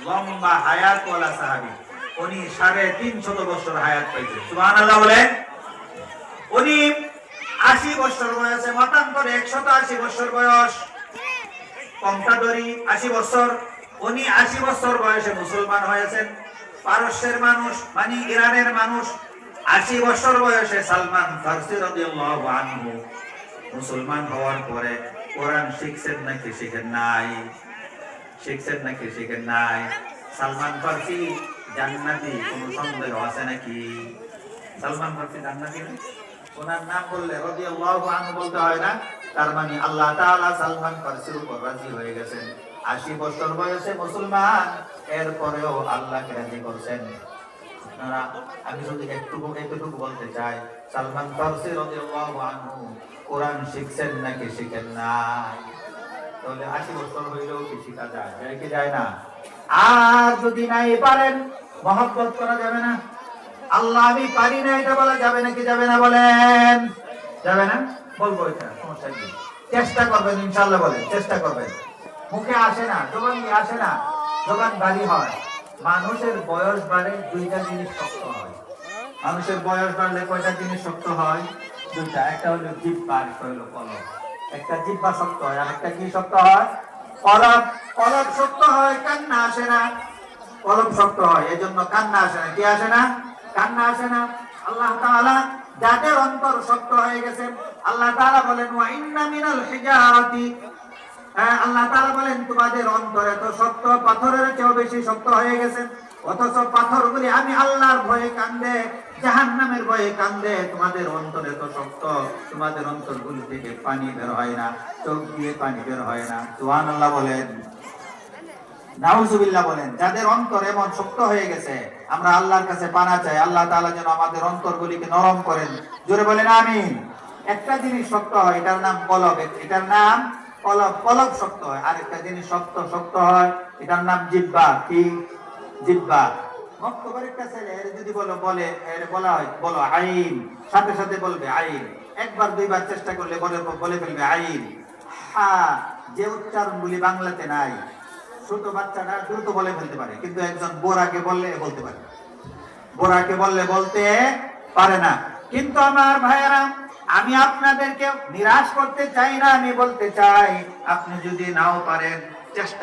লম্বা হায়াতওয়ালা সাহাবী। উনি 350 বছর হায়াত পাইছেন। সুবহানাল্লাহ বলেন। উনি 80 বছর বয়সে, মতান্তরে 180 বছর বয়স, কমটা ধরি 80 বছর। উনি 80 বছর বয়সে মুসলমান হয়েছেন। পারস্যের মানুষ, মানে ইরানের মানুষ, 80 বছর বয়সে সালমান ফারসি রাদিয়াল্লাহু আনহু মুসলমান হওয়ার পরে কোরআন শিখছেন নাকি শিখেন নাই? শিখছেন নাকি শিখেন নাই? সালমান ফারসি জান্নাতি, কোনো সন্দেহ আছে নাকি? সালমান ফারসি জান্নাতি না? ওনার নাম বললে রাদিয়াল্লাহু আনহু বলতে হয় না? তার মানে আল্লাহ তাআলা সালমান ফারসির উপর রাজি হয়ে গেছেন। 80 বছর বয়সে মুসলমান, এরপরেও আল্লাহকে রাজি করছেন। আপনারা, আমি যদি একটুকু বলতে চাই, সালমান ফারসি রাদিয়াল্লাহু আনহু কোরআন শিখছেন নাকি শিখেন নাই? তাহলে 80 বছর হইলেও কি শিখা যায়? যায় কি যায় না? আর যদি নাই পারেন, মহব্বত করা যাবে না? আল্লাহ আমি পারি না এটা বলা যাবে নাকি যাবে না? বলেন যাবে না? বলবো, এটা সমস্যা কি? চেষ্টা করবেন ইনশাআল্লাহ, বলেন চেষ্টা করবেন। মুখে আসে না, জবান দিয়ে আসে না, জবান বাড়ি হয়। মানুষের বয়স বাড়ে, দুইটা জিনিস শক্ত হয়। মানুষের বয়স বাড়লে কয়টা জিনিস শক্ত হয়? দুইটা। একটা হলো জিহ্বা, একটা হলো কলব। একটা জিহ্বা শক্ত হয়, আর একটা কি শক্ত হয়? কলব। কলব শক্ত হয়, কান্না আসে না। কলব শক্ত হয়, এজন্য কান্না আসে না। কি আসে না? কান্না আসে না। আল্লাহ তাআলা যাদের অন্তর শক্ত হয়ে গেছে, আল্লাহ তাআলা বলেন ওয়া ইন্না মিনাল হিজারাতি, আল্লাহ তাআলা বলেন তোমাদের অন্তর এত শক্ত, পাথরের চেয়েও বেশি শক্ত হয়ে গেছে। অথচ পাথরগুলি আমি আল্লাহর ভয়ে কান্দে, জাহান্নামের ভয়ে কান্দে। তোমাদের অন্তর এত শক্ত, তোমাদের অন্তরগুলি থেকে পানি বের হয় না, চোখ দিয়ে পানি বের হয় না। সুবহানাল্লাহ বলেন, নাউজুবিল্লাহ বলেন। যাদের অন্তর এমন শক্ত হয়ে গেছে, আমরা আল্লাহর কাছে পানা চাই, আল্লাহ তাআলা যেন আমাদের অন্তরগুলিকে নরম করেন। জোরে বলেন আমিন। একটা জিনিস শক্ত হয়, এটার নাম কলব। এটার নাম কলব। কলব শক্ত হয়। আরেকটা জিনিস শক্ত হয়, এটার নাম জিহ্বা। কি? জিহ্বা। মক্তবের একটা ছেলে এর যদি বলা হয় বলো আইন, সাথে সাথে বলবে আইন। একবার দুইবার চেষ্টা করলে বলে ফেলবে আইন। হ্যাঁ, যে উচ্চারণগুলি বাংলাতে নাই, ছোট বাচ্চাটা দ্রুত বলে ফেলতে পারে, কিন্তু একজন বোরাকে বললে বলতে পারে, বোরাকে বললে বলতে পারে না। কিন্তু আমার ভাইয়েরা, আমি আপনাদেরকে নিরাশ করতে চাই না, আমি বলতে চাই আপনি যদি নাও পারেন, চেষ্টা